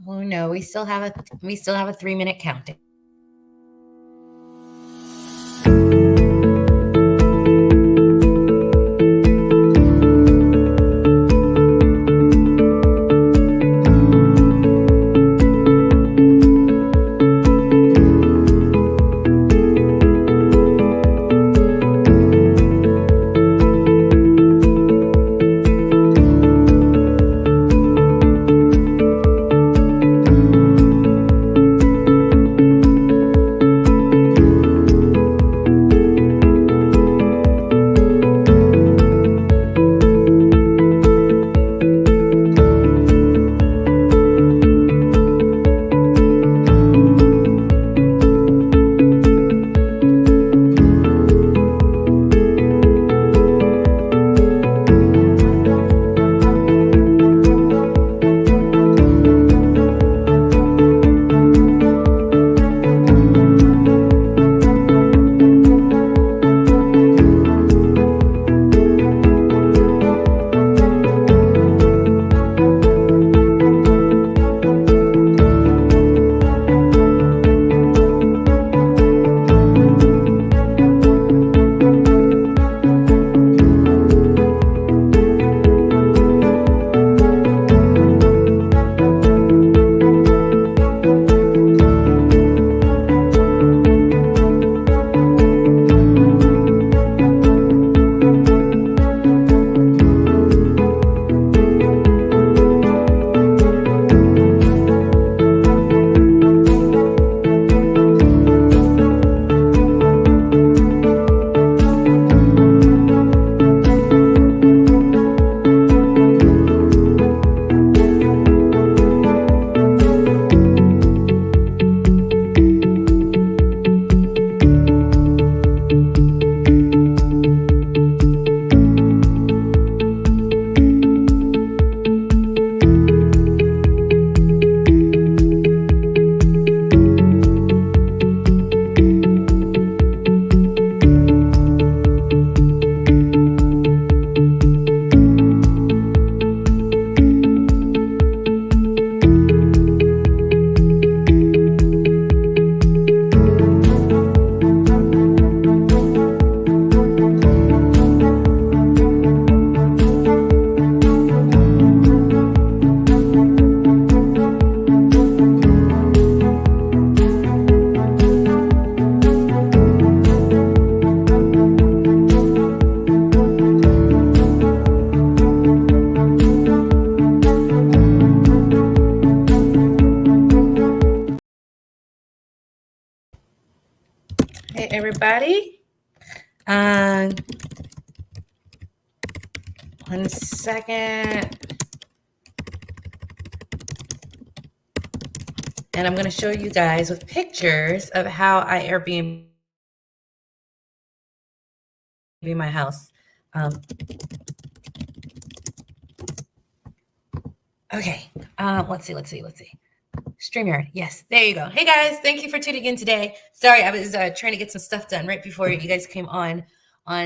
Oh no, we still have a 3-minute countdown. Hey, everybody. 1 second. And I'm going to show you guys with pictures of how I Airbnb my house. Okay. Let's see. StreamYard. Yes, there you go. Hey guys, thank you for tuning in today. Sorry, I was trying to get some stuff done right before you guys came on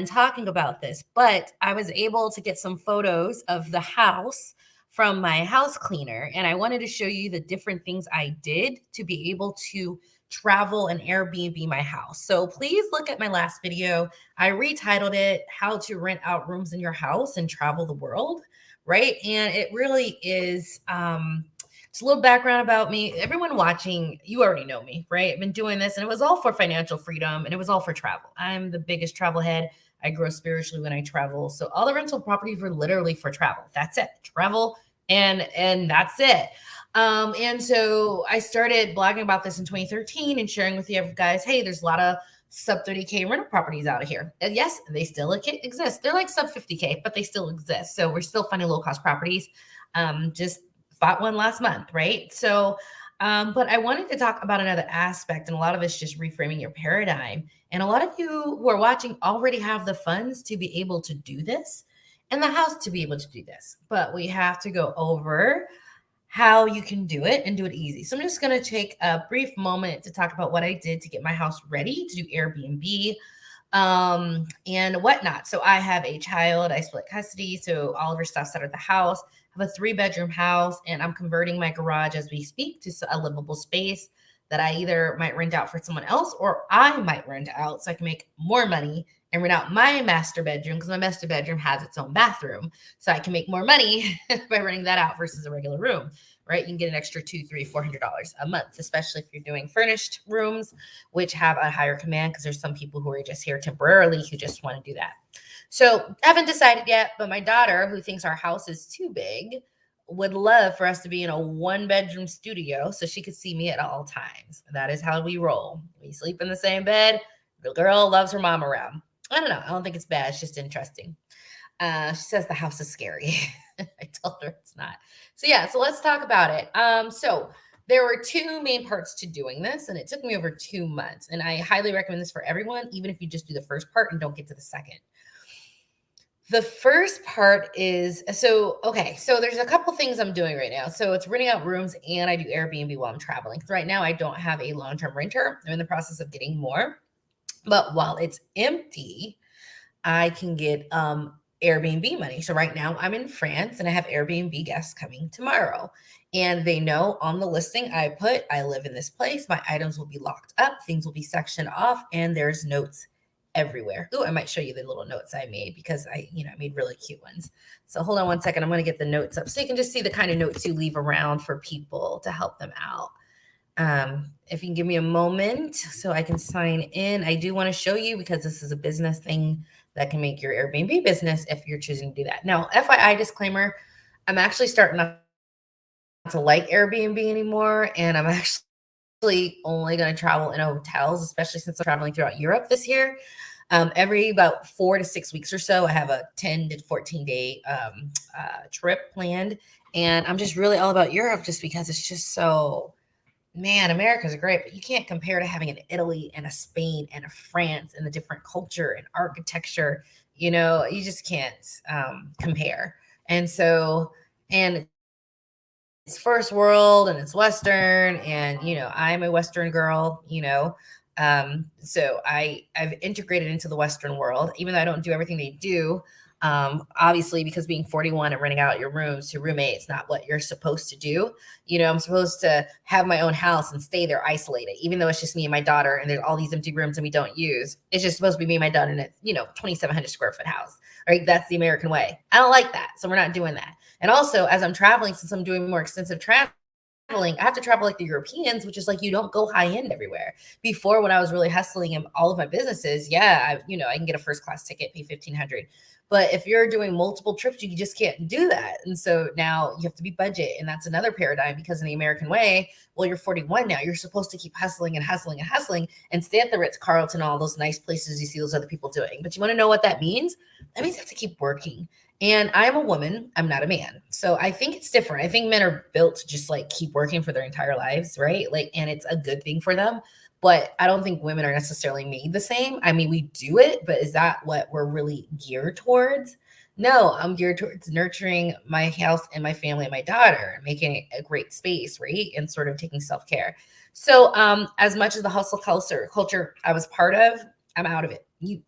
talking about this, but I was able to get some photos of the house from my house cleaner, and I wanted to show you the different things I did to be able to travel and Airbnb my house. So please look at my last video. I retitled it How to Rent Out Rooms in Your House and Travel the World, right? And it really is just a little background about me. Everyone watching, you already know me, right? I've been doing this, and it was all for financial freedom, and it was all for travel. I'm the biggest travel head. I grow spiritually when I travel. So all the rental properties were literally for travel. That's it. Travel, and that's it. And so I started blogging about this in 2013 and sharing with you guys, hey, there's a lot of sub 30K rental properties out of here. And yes, they still exist. They're like sub 50K, but they still exist. So we're still finding low cost properties. Just bought one last month, right? So, but I wanted to talk about another aspect, and a lot of it's just reframing your paradigm. And a lot of you who are watching already have the funds to be able to do this and the house to be able to do this. But we have to go over how you can do it and do it easy. So I'm just going to take a brief moment to talk about what I did to get my house ready to do Airbnb and whatnot. So I have a child, I split custody. So all of her stuff's out of the house. have a 3-bedroom house, and I'm converting my garage as we speak to a livable space that I either might rent out for someone else or I might rent out so I can make more money and rent out my master bedroom, because my master bedroom has its own bathroom. So I can make more money by renting that out versus a regular room, right? You can get an extra $200, $300, $400 a month, especially if you're doing furnished rooms, which have a higher command, because there's some people who are just here temporarily who just want to do that. So I haven't decided yet, but my daughter, who thinks our house is too big, would love for us to be in a 1-bedroom studio so she could see me at all times. That is how we roll. We sleep in the same bed. The girl loves her mom around. I don't know. I don't think it's bad. It's just interesting. She says the house is scary. I told her it's not. So yeah, so let's talk about it. So there were 2 main parts to doing this, and it took me over 2 months. And I highly recommend this for everyone, even if you just do the first part and don't get to the second. The first part is, so there's a couple things I'm doing right now. So it's renting out rooms, and I do Airbnb while I'm traveling. So right now I don't have a long-term renter. I'm in the process of getting more. But while it's empty, I can get Airbnb money. So right now I'm in France and I have Airbnb guests coming tomorrow. And they know on the listing I put, I live in this place. My items will be locked up. Things will be sectioned off, and there's notes everywhere. Oh, I might show you the little notes I made, because I made really cute ones. So hold on one second. I'm going to get the notes up so you can just see the kind of notes you leave around for people to help them out. If you can give me a moment so I can sign in. I do want to show you, because this is a business thing that can make your Airbnb business if you're choosing to do that. Now, FYI disclaimer, I'm actually starting not to like Airbnb anymore, and I'm actually only going to travel in hotels, especially since I'm traveling throughout Europe this year. Every about 4 to 6 weeks or so, I have a 10 to 14 day trip planned. And I'm just really all about Europe, just because it's just so, man, America's great, but you can't compare to having an Italy and a Spain and a France and the different culture and architecture. You just can't compare. And so, and it's first world and it's Western, and, I'm a Western girl, so I've integrated into the Western world, even though I don't do everything they do. Obviously, because being 41 and renting out your rooms to roommates, not what you're supposed to do. I'm supposed to have my own house and stay there isolated, even though it's just me and my daughter, and there's all these empty rooms and we don't use. It's just supposed to be me and my daughter in a 2,700 square foot house, right? That's the American way. I don't like that, so we're not doing that. And also, as I'm traveling, since I'm doing more extensive traveling, I have to travel like the Europeans, which is like, you don't go high end everywhere. Before, when I was really hustling in all of my businesses, I can get a first class ticket, pay $1,500. But if you're doing multiple trips, you just can't do that. And so now you have to be budget. And that's another paradigm, because in the American way, well, you're 41 now. You're supposed to keep hustling and hustling and hustling and stay at the Ritz-Carlton, all those nice places you see those other people doing. But you want to know what that means? That means you have to keep working. And I'm a woman, I'm not a man. So I think it's different. I think men are built to just like keep working for their entire lives, right? And it's a good thing for them. But I don't think women are necessarily made the same. I mean, we do it, but is that what we're really geared towards? No, I'm geared towards nurturing my house and my family and my daughter, making it a great space, right? And sort of taking self-care. So as much as the hustle culture I was part of, I'm out of it. You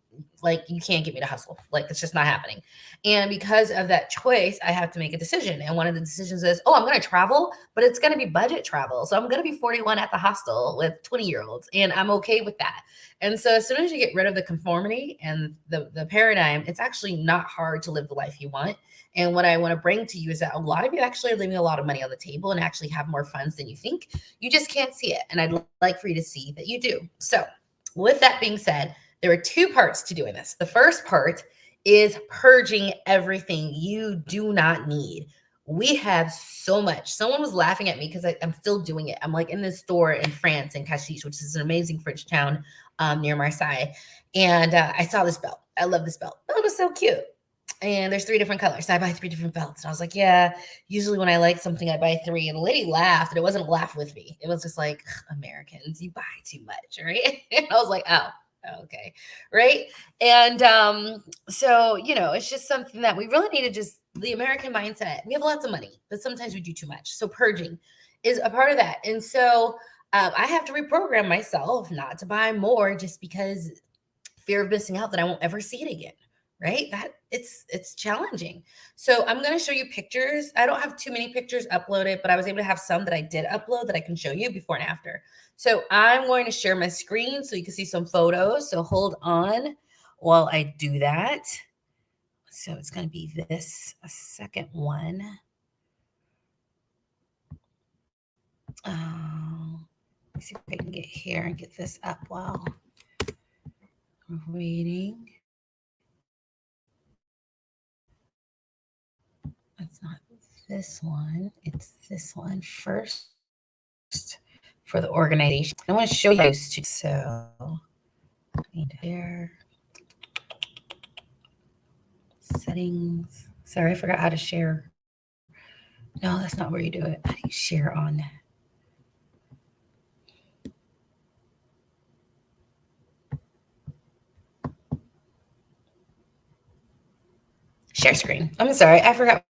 can't get me to hustle. It's just not happening. And because of that choice, I have to make a decision. And one of the decisions is, I'm going to travel, but it's going to be budget travel. So I'm going to be 41 at the hostel with 20-year-olds, and I'm okay with that. And so as soon as you get rid of the conformity and the paradigm, it's actually not hard to live the life you want. And what I want to bring to you is that a lot of you actually are leaving a lot of money on the table and actually have more funds than you think. You just can't see it. And I'd like for you to see that you do. So with that being said, there are 2 parts to doing this. The first part is purging everything you do not need. We have so much. Someone was laughing at me because I'm still doing it. I'm like in this store in France, in Cassis, which is an amazing French town near Marseille. And I saw this belt. I love this belt. It was so cute. And there's 3 different colors. So I buy 3 different belts. And I was like, yeah, usually when I like something, I buy 3. And the lady laughed, and it wasn't a laugh with me. It was just like, Americans, you buy too much, right? And I was like, oh. Okay. Right. And so, it's just something that we really need to the American mindset. We have lots of money, but sometimes we do too much. So purging is a part of that. And so I have to reprogram myself not to buy more, just because fear of missing out, that I won't ever see it again. right? That it's challenging. So I'm going to show you pictures. I don't have too many pictures uploaded, but I was able to have some that I did upload that I can show you before and after. So I'm going to share my screen so you can see some photos. So hold on while I do that. So it's going to be this, a second one. Let's see if I can get here and get this up while we're waiting. It's not this one. It's this one first for the organization. I want to show you those two. So I need to share settings. Sorry, I forgot how to share. No, that's not where you do it. How do you share on? Share screen. I'm sorry, I forgot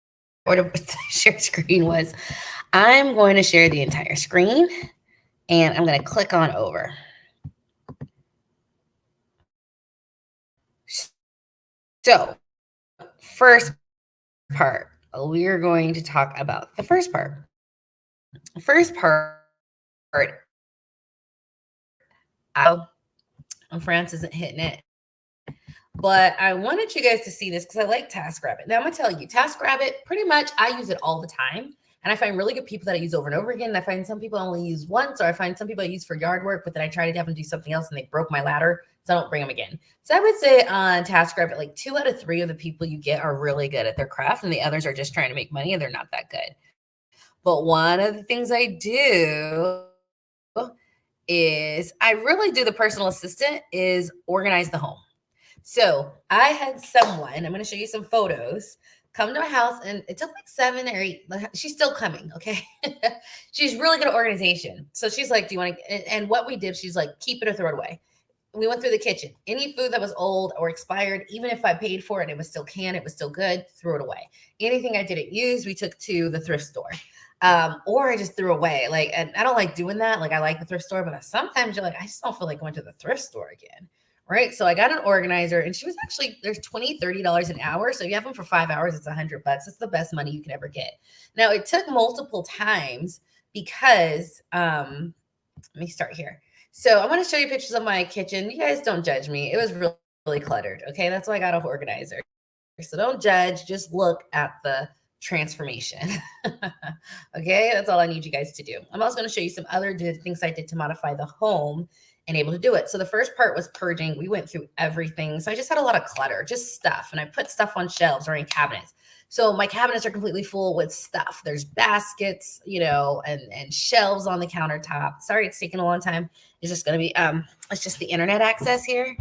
what the share screen was. I'm going to share the entire screen, and I'm going to click on over. So, first part, we're going to talk about the first part. The first part, France isn't hitting it. But I wanted you guys to see this because I like TaskRabbit. Now I'm gonna tell you, TaskRabbit, pretty much I use it all the time. And I find really good people that I use over and over again. And I find some people I only use once, or I find some people I use for yard work, but then I try to have them do something else and they broke my ladder. So I don't bring them again. So I would say on TaskRabbit, like 2 out of 3 of the people you get are really good at their craft, and the others are just trying to make money and they're not that good. But one of the things I do is I really do the personal assistant is organize the home. So I had someone, I'm going to show you some photos, come to my house, and it took like 7 or 8. She's still coming, okay? She's really good at organization. So she's like, do you want to, and what we did, she's like, keep it or throw it away. We went through the kitchen. Any food that was old or expired, even if I paid for it, it was still canned, it was still good, threw it away. Anything I didn't use, we took to the thrift store. Or I just threw away. Like, and I don't like doing that. Like, I like the thrift store, but sometimes you're like, I just don't feel like going to the thrift store again. Right. So I got an organizer, and she was actually, there's $20, $30 an hour. So if you have them for 5 hours, it's $100. It's the best money you can ever get. Now it took multiple times because, let me start here. So I want to show you pictures of my kitchen. You guys don't judge me. It was really, really cluttered. Okay. That's why I got an organizer. So don't judge, just look at the transformation. Okay. That's all I need you guys to do. I'm also going to show you some other things I did to modify the home and able to do it. So the first part was purging. We went through everything. So I just had a lot of clutter, just stuff. And I put stuff on shelves or in cabinets. So my cabinets are completely full with stuff. There's baskets, and shelves on the countertop. Sorry, it's taking a long time. It's just going to be, it's just the internet access here.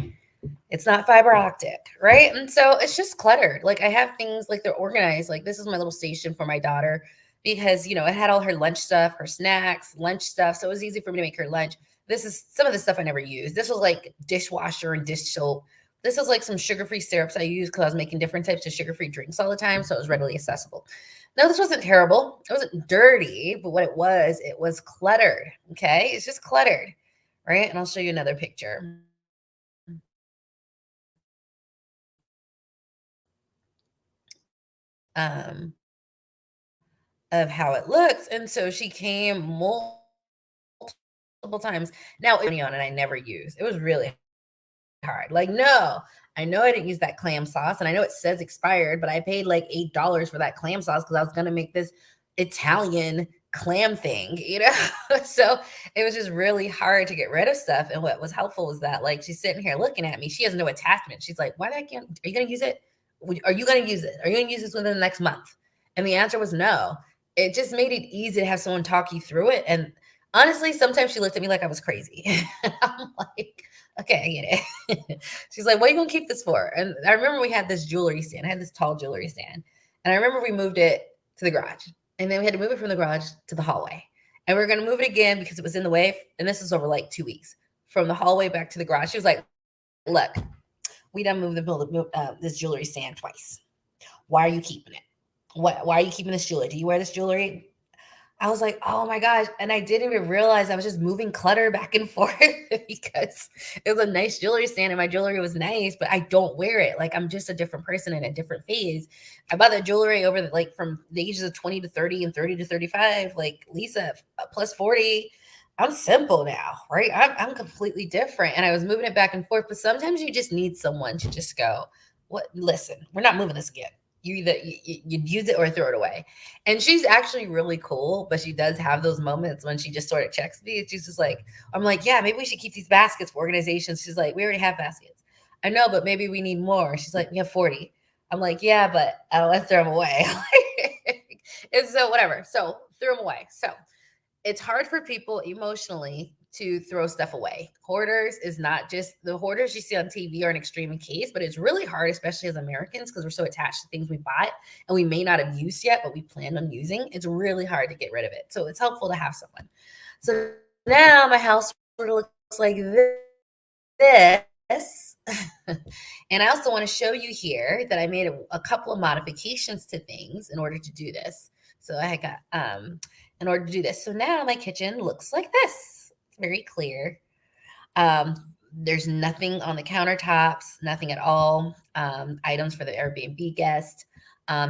It's not fiber optic, right? And so it's just cluttered. Like I have things like they're organized. Like this is my little station for my daughter because, it had all her lunch stuff, her snacks, lunch stuff. So it was easy for me to make her lunch. This is some of the stuff I never used. This was like dishwasher and dish soap. This is like some sugar-free syrups I used because I was making different types of sugar-free drinks all the time. So it was readily accessible. No, this wasn't terrible. It wasn't dirty, but what it was cluttered. Okay. It's just cluttered. Right. And I'll show you another picture. Of how it looks. And so she came multiple times. Now, on and I never used. It was really hard. Like, no, I know I didn't use that clam sauce, and I know it says expired, but I paid like $8 for that clam sauce because I was going to make this Italian clam thing, So it was just really hard to get rid of stuff. And what was helpful was that, like, she's sitting here looking at me. She has no attachment. She's like, "Why are you going to use it? Are you going to use it? Are you going to use this within the next month?" And the answer was no. It just made it easy to have someone talk you through it. And honestly, sometimes she looked at me like I was crazy. I'm like, okay, I get it. She's like, what are you going to keep this for? And I remember we had this jewelry stand. I had this tall jewelry stand. And I remember we moved it to the garage. And then we had to move it from the garage to the hallway. And we were going to move it again because it was in the way. And this was over like 2 weeks. From the hallway back to the garage. She was like, look, we done moved this jewelry stand twice. Why are you keeping it? Why are you keeping this jewelry? Do you wear this jewelry? I was like, oh my gosh. And I didn't even realize I was just moving clutter back and forth because it was a nice jewelry stand and my jewelry was nice, but I don't wear it. Like I'm just a different person in a different phase. I bought that jewelry over like from the ages of 20 to 30 and 30 to 35, like Lisa plus 40. I'm simple now, right? I'm completely different. And I was moving it back and forth, but sometimes you just need someone to just go, what, listen, we're not moving this again. You either you use it or throw it away. And she's actually really cool, but she does have those moments when she just sort of checks me. And she's just like, I'm like, yeah, maybe we should keep these baskets for organizations. She's like, we already have baskets. I know, but maybe we need more. She's like, we have 40. I'm like, yeah, but I don't want to throw them away. And so whatever. So threw them away. So it's hard for people emotionally to throw stuff away. Hoarders is not just the hoarders you see on TV are an extreme case, but it's really hard, especially as Americans, because we're so attached to things we bought and we may not have used yet, but we plan on using. It's really hard to get rid of it. So it's helpful to have someone. So now my house sort of looks like this. And I also want to show you here that I made a couple of modifications to things in order to do this. So I got in order to do this. So now my kitchen looks like this. It's very clear. There's nothing on the countertops, nothing at all. Items for the Airbnb guest.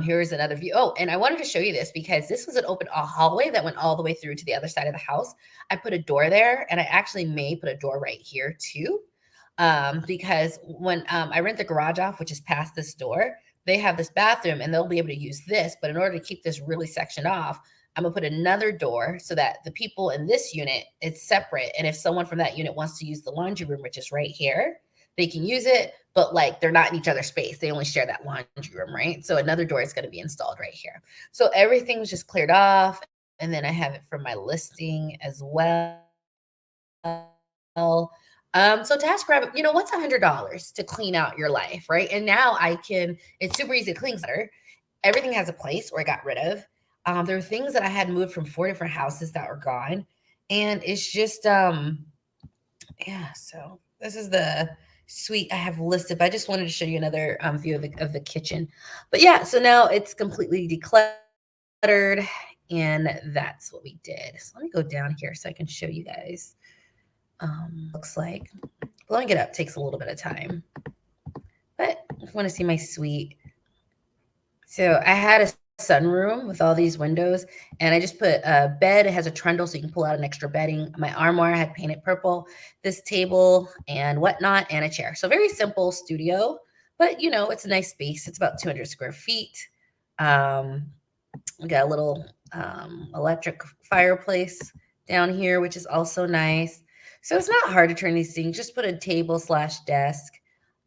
Here's another view. Oh, and I wanted to show you this because this was an open hallway that went all the way through to the other side of the house. I put a door there, and I actually may put a door right here too. Because when I rent the garage off, which is past this door, they have this bathroom and they'll be able to use this. But in order to keep this really sectioned off, I'm gonna put another door so that the people in this unit, it's separate. And if someone from that unit wants to use the laundry room, which is right here, they can use it, but like they're not in each other's space. They only share that laundry room, right? So another door is going to be installed right here. So everything was just cleared off. And then I have it for my listing as well. So TaskRabbit, what's $100 to clean out your life, right? And now it's super easy to clean clutter. Everything has a place where I got rid of. There were things that I had moved from 4 different houses that were gone. And it's just, so this is the suite I have listed, but I just wanted to show you another view of the kitchen. But yeah, so now it's completely decluttered, and that's what we did. So let me go down here so I can show you guys. Looks like blowing it up takes a little bit of time, but if you want to see my suite, so I had a sunroom with all these windows, and I just put a bed. It has a trundle so you can pull out an extra bedding. My armoire I had painted purple, this table and whatnot, and a chair. So very simple studio, but it's a nice space. It's about 200 square feet. We got a little electric fireplace down here, which is also nice. So it's not hard to turn these things. Just put a table/desk.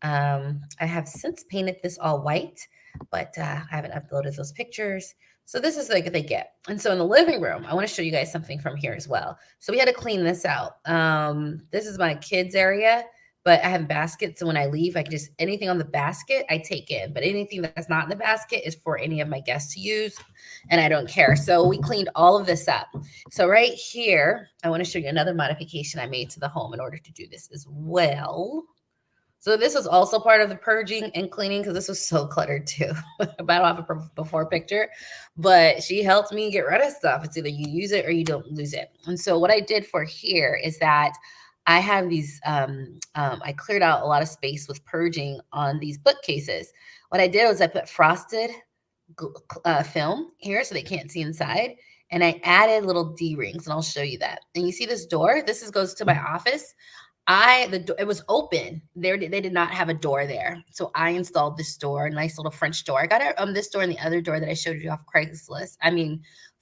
I have since painted this all white, but I haven't uploaded those pictures. So this is like they get. And so in the living room, I want to show you guys something from here as well. So we had to clean this out. This is my kids area, but I have baskets. So when I leave, I can just, anything on the basket, I take in. But anything that's not in the basket is for any of my guests to use, and I don't care. So we cleaned all of this up. So right here, I want to show you another modification I made to the home in order to do this as well. So this was also part of the purging and cleaning because this was so cluttered too. But I don't have a before picture, but she helped me get rid of stuff. It's either you use it or you don't lose it. And so what I did for here is that I have these, I cleared out a lot of space with purging on these bookcases. What I did was I put frosted film here so they can't see inside. And I added little D-rings, and I'll show you that. And you see this door? This goes to my office. It was open. They did not have a door there. So I installed this door, a nice little French door. I got it this door and the other door that I showed you off Craigslist.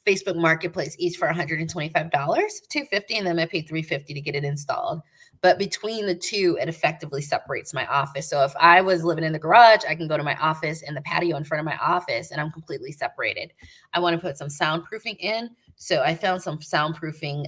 Facebook Marketplace, each for $125, $250, and then I paid $350 to get it installed. But between the two, it effectively separates my office. So if I was living in the garage, I can go to my office and the patio in front of my office, and I'm completely separated. I want to put some soundproofing in. So I found some soundproofing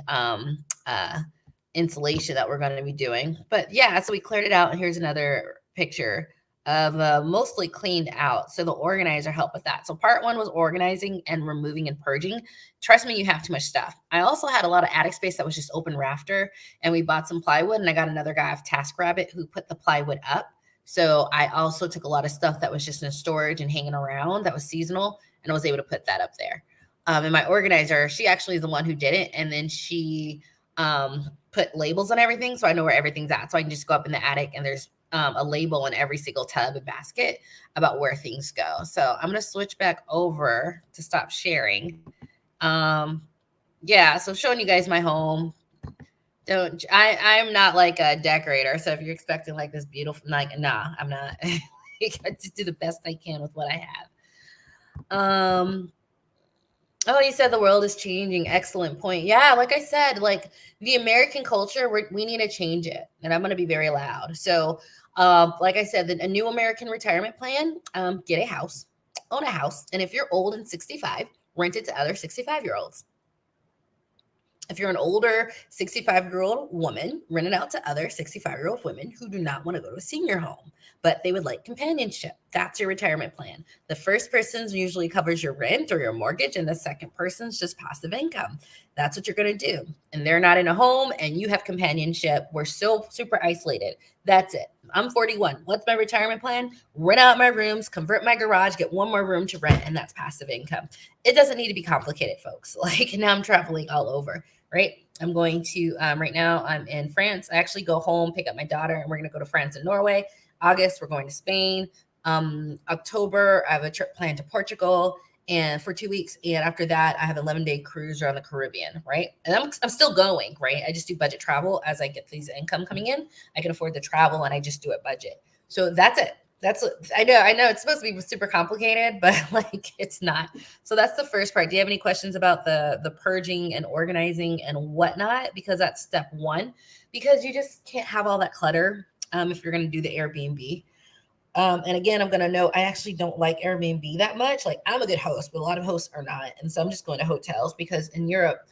insulation that we're going to be doing. But yeah, so we cleared it out. And here's another picture of mostly cleaned out. So the organizer helped with that. So part 1 was organizing and removing and purging. Trust me, you have too much stuff. I also had a lot of attic space that was just open rafter, and we bought some plywood, and I got another guy off TaskRabbit who put the plywood up. So I also took a lot of stuff that was just in storage and hanging around that was seasonal, and I was able to put that up there. And my organizer, she actually is the one who did it. And then she put labels on everything, so I know where everything's at. So I can just go up in the attic and there's a label in every single tub and basket about where things go. So I'm going to switch back over to stop sharing. Yeah, so showing you guys my home. I'm not like a decorator, so if you're expecting like this beautiful, like, nah, I'm not. I just do the best I can with what I have. Oh, you said the world is changing. Excellent point. Yeah, like I said, like the American culture, we need to change it, and I'm going to be very loud. So, like I said, a new American retirement plan: get a house, own a house, and if you're old and 65, rent it to other 65-year-olds. If you're an older 65-year-old woman, rent it out to other 65-year-old women who do not want to go to a senior home, but they would like companionship. That's your retirement plan. The first person usually covers your rent or your mortgage, and the second person's just passive income. That's what you're going to do. And they're not in a home, and you have companionship. We're so super isolated. That's it. I'm 41. What's my retirement plan? Rent out my rooms, convert my garage, get one more room to rent, and that's passive income. It doesn't need to be complicated, folks. Like now I'm traveling all over. Right. I'm going to, right now I'm in France. I actually go home, pick up my daughter, and we're going to go to France and Norway. August, we're going to Spain. October, I have a trip planned to Portugal and for 2 weeks. And after that, I have an 11-day cruise around the Caribbean. Right. And I'm still going. Right. I just do budget travel as I get these income coming in. I can afford the travel and I just do it budget. So that's it. I know it's supposed to be super complicated, but like it's not. So that's the first part. Do you have any questions about the purging and organizing and whatnot? Because that's step one, because you just can't have all that clutter if you're going to do the Airbnb. And again, I'm going to note, I actually don't like Airbnb that much. Like I'm a good host, but a lot of hosts are not. And so I'm just going to hotels because in Europe,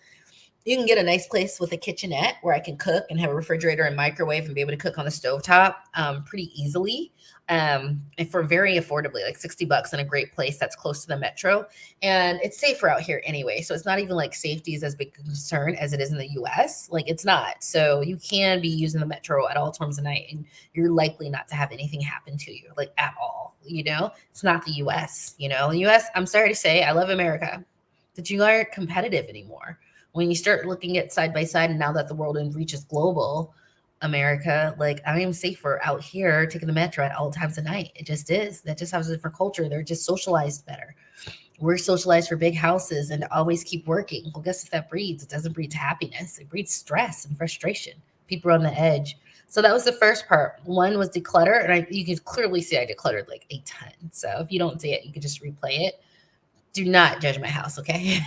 you can get a nice place with a kitchenette where I can cook and have a refrigerator and microwave and be able to cook on the stovetop pretty easily. And for very affordably, like $60 in a great place that's close to the metro. And it's safer out here anyway. So it's not even like safety is as big a concern as it is in the US. Like it's not. So you can be using the metro at all times of night and you're likely not to have anything happen to you, like at all. It's not the US, the US, I'm sorry to say, I love America, but you aren't competitive anymore. When you start looking at side by side, and now that the world reaches global America, like I am safer out here taking the metro at all times of night. It just is. That just has a different culture. They're just socialized better. We're socialized for big houses and to always keep working. Well, guess what that breeds? It doesn't breed happiness. It breeds stress and frustration. People are on the edge. So that was the first part. One was declutter, and you can clearly see I decluttered like a ton. So if you don't see it, you can just replay it. Do not judge my house, okay?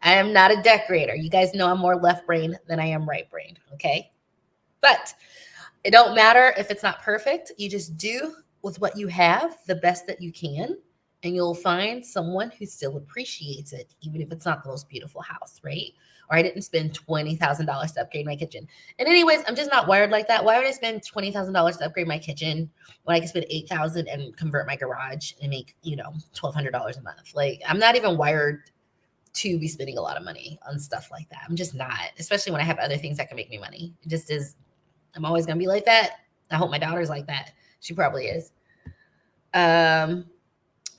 I am not a decorator. You guys know I'm more left-brained than I am right-brained, okay? But it don't matter if it's not perfect. You just do with what you have the best that you can, and you'll find someone who still appreciates it, even if it's not the most beautiful house, right? Or I didn't spend $20,000 to upgrade my kitchen. And anyways, I'm just not wired like that. Why would I spend $20,000 to upgrade my kitchen when I can spend $8,000 and convert my garage and make, $1,200 a month? Like, I'm not even wired to be spending a lot of money on stuff like that. I'm just not, especially when I have other things that can make me money. It just is. I'm always going to be like that. I hope my daughter's like that. She probably is. Hi,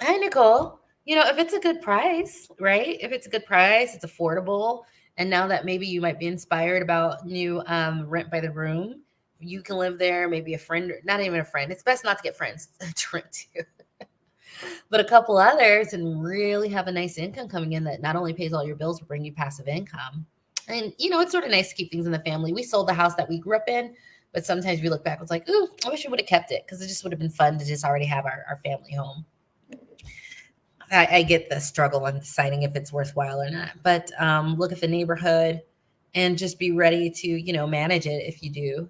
Nicole. If it's a good price, right? If it's a good price, it's affordable. And now that maybe you might be inspired about new rent by the room, you can live there, maybe a friend, not even a friend. It's best not to get friends to rent to, but a couple others and really have a nice income coming in that not only pays all your bills, but bring you passive income. And, it's sort of nice to keep things in the family. We sold the house that we grew up in, but sometimes we look back, it's like, ooh, I wish we would have kept it because it just would have been fun to just already have our family home. I get the struggle on deciding if it's worthwhile or not, but look at the neighborhood and just be ready to, manage it if you do.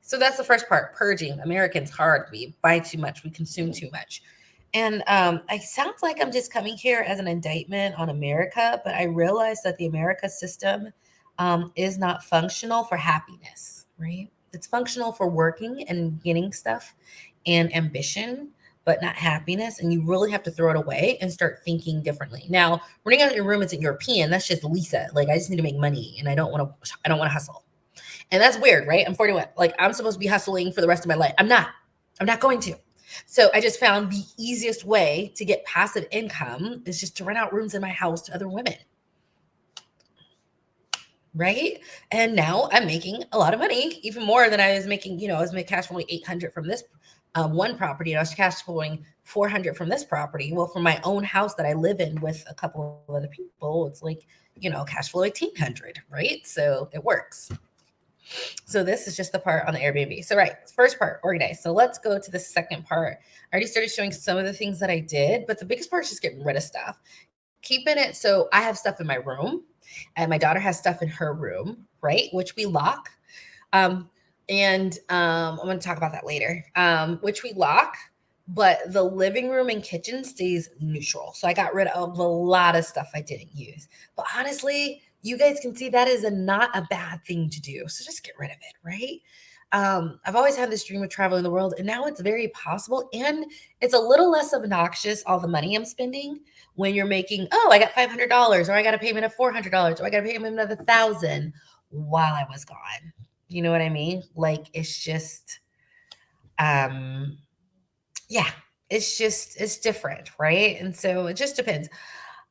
So that's the first part, purging. Americans hard. We buy too much. We consume too much. And it sounds like I'm just coming here as an indictment on America, but I realize that the America system is not functional for happiness, right? It's functional for working and getting stuff and ambition, but not happiness. And you really have to throw it away and start thinking differently. Now, running out of your room isn't European. That's just Lisa. Like, I just need to make money and I don't want to hustle. And that's weird, right? I'm 41. Like, I'm supposed to be hustling for the rest of my life. I'm not going to. So I just found the easiest way to get passive income is just to rent out rooms in my house to other women. Right. And now I'm making a lot of money, even more than I was making. I was making cash flowing 800 from this one property, and I was cash flowing 400 from this property. Well, from my own house that I live in with a couple of other people, it's like, cash flow 1800, right? So it works. So this is just the part on the Airbnb. So first part, organize. So let's go to the second part. I already started showing some of the things that I did, but the biggest part is just getting rid of stuff. Keeping it so I have stuff in my room and my daughter has stuff in her room, right? Which we lock. I'm going to talk about that later, which we lock, but the living room and kitchen stays neutral. So I got rid of a lot of stuff I didn't use. But honestly, you guys can see that is not a bad thing to do. So just get rid of it, right? I've always had this dream of traveling the world, and now it's very possible. And it's a little less obnoxious, all the money I'm spending, when you're making, I got $500, or I got a payment of $400, or I got a payment of $1,000 while I was gone. You know what I mean? Like, it's just, it's different, right? And so it just depends.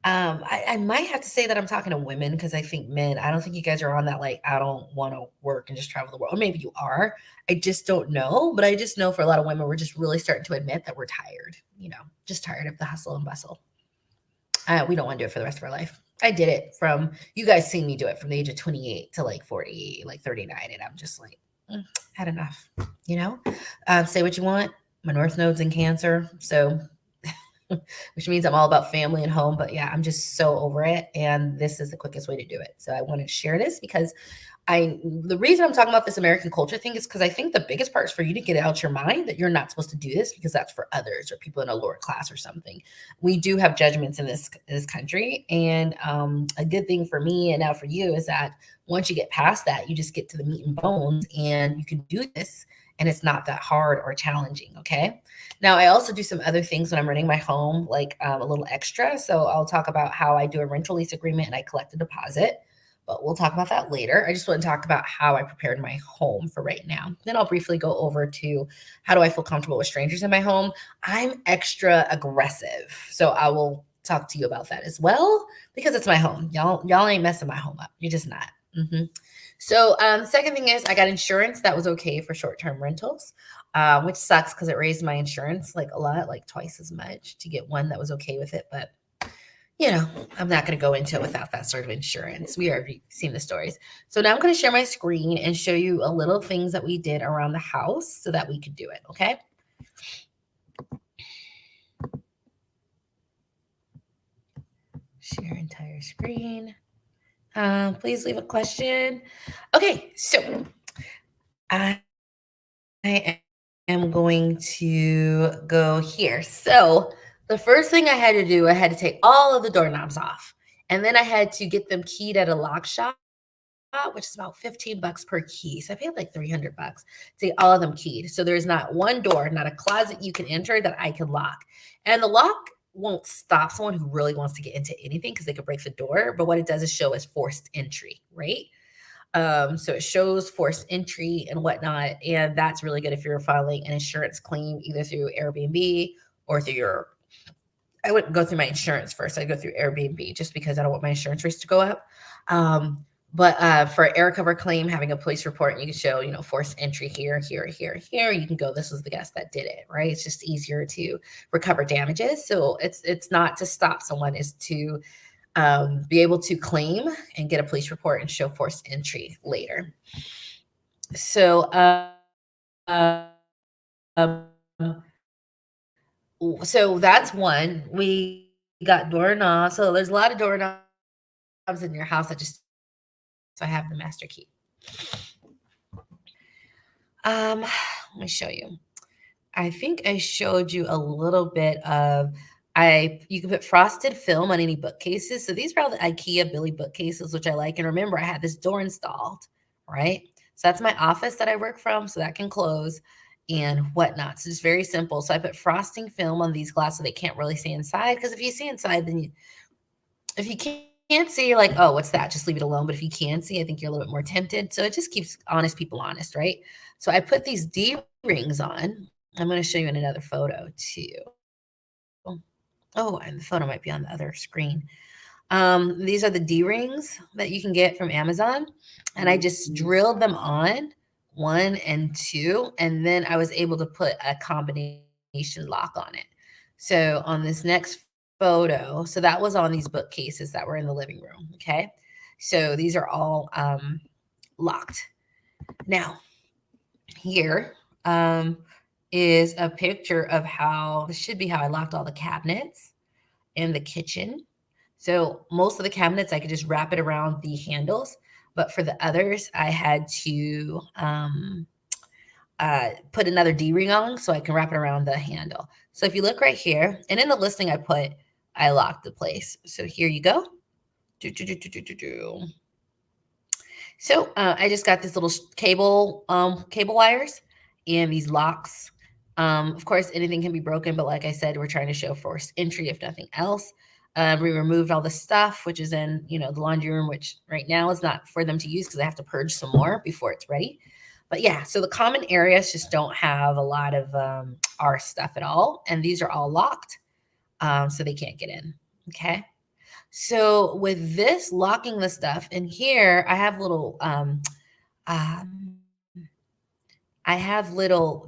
I might have to say that I'm talking to women, because I think men, I don't think you guys are on that, like, I don't want to work and just travel the world. Or maybe you are. I just don't know. But I just know for a lot of women, we're just really starting to admit that we're tired, just tired of the hustle and bustle. We don't want to do it for the rest of our life. I did it you guys seen me do it from the age of 28 to like 40, like 39. And I'm just like, had enough, say what you want. My North Node's in Cancer. So which means I'm all about family and home. But yeah, I'm just so over it. And this is the quickest way to do it. So I wanted to share this because the reason I'm talking about this American culture thing is because I think the biggest part is for you to get out your mind that you're not supposed to do this because that's for others or people in a lower class or something. We do have judgments in this country. And a good thing for me and now for you is that once you get past that, you just get to the meat and bones and you can do this. And it's not that hard or challenging, okay? Now, I also do some other things when I'm renting my home, like a little extra. So I'll talk about how I do a rental lease agreement and I collect a deposit, but we'll talk about that later. I just want to talk about how I prepared my home for right now. Then I'll briefly go over to how do I feel comfortable with strangers in my home. I'm extra aggressive, so I will talk to you about that as well because it's my home. Y'all ain't messing my home up. You're just not. So the second thing is I got insurance that was okay for short-term rentals, which sucks because it raised my insurance like a lot, like twice as much to get one that was okay with it. But, I'm not going to go into it without that sort of insurance. We already seen the stories. So now I'm going to share my screen and show you a little things that we did around the house so that we could do it. Okay. Share entire screen. Please leave a question. Okay, so I am going to go here. So the first thing I had to do, I had to take all of the doorknobs off. And then I had to get them keyed at a lock shop, which is about $15 per key. So I paid like $300 to get all of them keyed. So there's not one door, not a closet you can enter that I can lock. And the lock won't stop someone who really wants to get into anything because they could break the door. But what it does is show as forced entry, right? So it shows forced entry and whatnot. And that's really good if you're filing an insurance claim either through Airbnb or through I wouldn't go through my insurance first. I'd go through Airbnb just because I don't want my insurance rates to go up. But for air cover claim, having a police report, you can show, forced entry here. You can go, this was the guest that did it, right? It's just easier to recover damages. So it's not to stop someone, it's to be able to claim and get a police report and show forced entry later. So, so that's one. We got doorknobs. So there's a lot of doorknobs in your house. So I have the master key. Let me show you. I think I showed you a little bit of, you can put frosted film on any bookcases. So these are all the IKEA Billy bookcases, which I like. And remember, I had this door installed, right? So that's my office that I work from. So that can close and whatnot. So it's very simple. So I put frosting film on these glass so they can't really see inside. Because if you see inside, then if you can't see, you're like, oh, what's that? Just leave it alone. But if you can see, I think you're a little bit more tempted. So it just keeps honest people honest, right? So I put these D rings on. I'm going to show you in another photo too. Oh, and the photo might be on the other screen. These are the D-rings that you can get from Amazon. And I just drilled them on 1 and 2. And then I was able to put a combination lock on it. So on this next photo, so that was on these bookcases that were in the living room. Okay. So these are all locked. Now, here is a picture of this should be how I locked all the cabinets in the kitchen. So most of the cabinets, I could just wrap it around the handles. But for the others, I had to put another D-ring on so I can wrap it around the handle. So if you look right here, and in the listing I locked the place. So here you go. So I just got this little cable wires and these locks. Of course, anything can be broken, but like I said, we're trying to show forced entry if nothing else. We removed all the stuff, which is in, the laundry room, which right now is not for them to use because I have to purge some more before it's ready. But yeah, so the common areas just don't have a lot of our stuff at all. And these are all locked, so they can't get in. Okay. So with this locking the stuff in here, I have little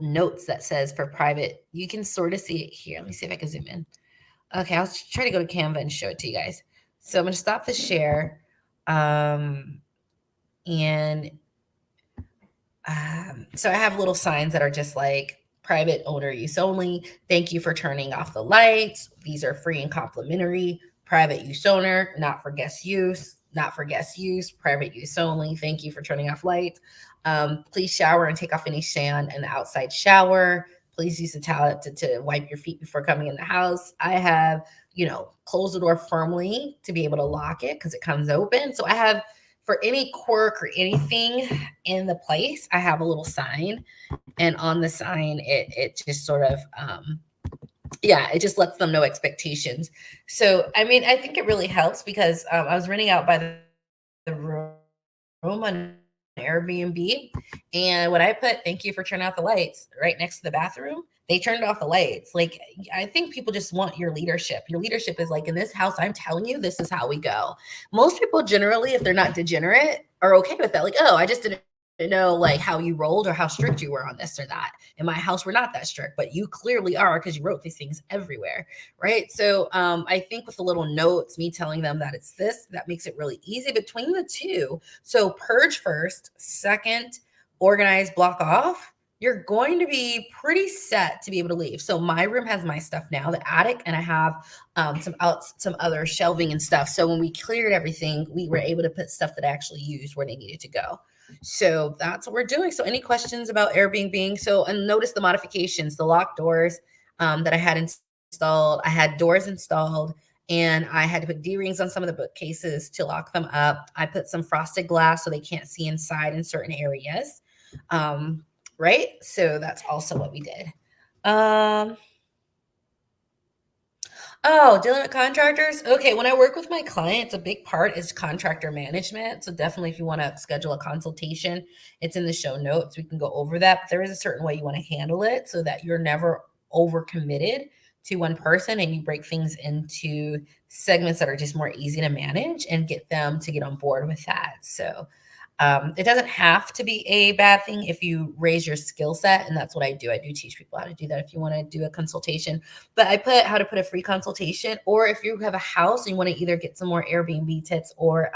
notes that says for private. You can sort of see it here. Let me see if I can zoom in. Okay, I'll try to go to Canva and show it to you guys. So I'm going to stop the share. So I have little signs that are just like private owner use only. Thank you for turning off the lights. These are free and complimentary. Private use owner, not for guest use, not for guest use, private use only. Thank you for turning off lights. Please shower and take off any sand in the outside shower. Please use a towel to wipe your feet before coming in the house. I have, close the door firmly to be able to lock it because it comes open. So I have, for any quirk or anything in the place, I have a little sign. And on the sign, it just sort of, it just lets them know expectations. So, I mean, I think it really helps because I was renting out by the room on Airbnb. And when I put thank you for turning out the lights right next to the bathroom, they turned off the lights. Like, I think people just want your leadership. Your leadership is like, in this house, I'm telling you, this is how we go. Most people generally, if they're not degenerate, are okay with that. Like, oh, I just didn't know like how you rolled or how strict you were on this or that. In my house, we're not that strict, but you clearly are because you wrote these things everywhere, right? So I think with the little notes, me telling them that it's this, that makes it really easy between the two. So purge first, second, organize, block off. You're going to be pretty set to be able to leave. So my room has my stuff now, the attic, and I have some other shelving and stuff. So when we cleared everything, we were able to put stuff that I actually used where they needed to go. So that's what we're doing. So any questions about Airbnb? So, and notice the modifications, the locked doors that I had installed. I had doors installed and I had to put D-rings on some of the bookcases to lock them up. I put some frosted glass so they can't see inside in certain areas. Right? So that's also what we did. Oh, dealing with contractors. Okay, when I work with my clients, a big part is contractor management. So definitely if you want to schedule a consultation, it's in the show notes. We can go over that. But there is a certain way you want to handle it so that you're never overcommitted to one person and you break things into segments that are just more easy to manage and get them to get on board with that. So it doesn't have to be a bad thing if you raise your skill set. And that's what I do. I do teach people how to do that if you want to do a consultation. But I put how to put a free consultation, or if you have a house and you want to either get some more Airbnb tips or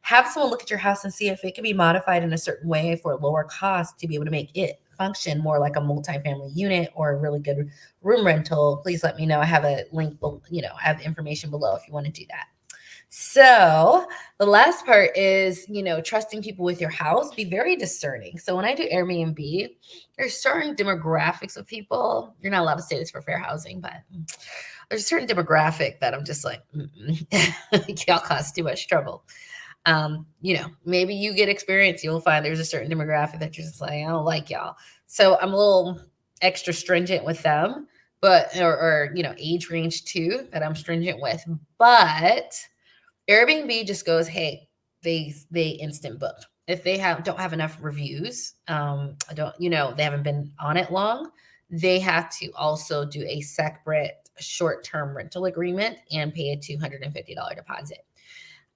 have someone look at your house and see if it can be modified in a certain way for a lower cost to be able to make it function more like a multifamily unit or a really good room rental, please let me know. I have a link, I have information below if you want to do that. So the last part is, trusting people with your house. Be very discerning. So when I do Airbnb, there's certain demographics of people. You're not allowed to say this for fair housing, but there's a certain demographic that I'm just like, y'all cause too much trouble. Maybe you get experience, you'll find there's a certain demographic that you're just like, I don't like y'all. So I'm a little extra stringent with them, but, or age range too, that I'm stringent with. But Airbnb just goes, hey, they instant booked. If they don't have enough reviews, they haven't been on it long, they have to also do a separate short-term rental agreement and pay a $250 deposit.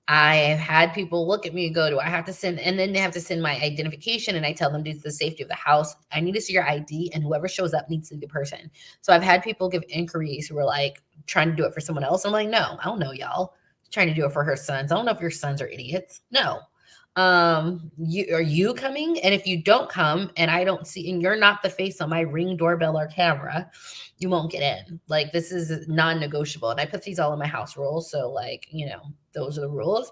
I have had people look at me and go, do I have to send? And then they have to send my identification. And I tell them, due to the safety of the house, I need to see your ID, and whoever shows up needs to be the person. So I've had people give inquiries who were like trying to do it for someone else. I'm like, no, I don't know y'all. Trying to do it for her sons. I don't know if your sons are idiots. No. You coming? And if you don't come and I don't see, and you're not the face on my Ring doorbell or camera, you won't get in. Like, this is non-negotiable. And I put these all in my house rules. So like, those are the rules.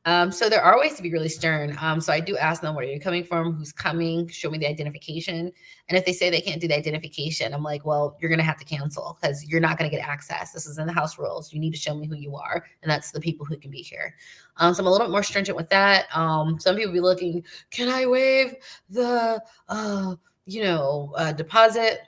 So there are ways to be really stern. So I do ask them, where are you coming from? Who's coming? Show me the identification. And if they say they can't do the identification, I'm like, well, you're going to have to cancel, because you're not going to get access. This is in the house rules. You need to show me who you are. And that's the people who can be here. So I'm a little bit more stringent with that. Some people be looking, can I waive the, deposit?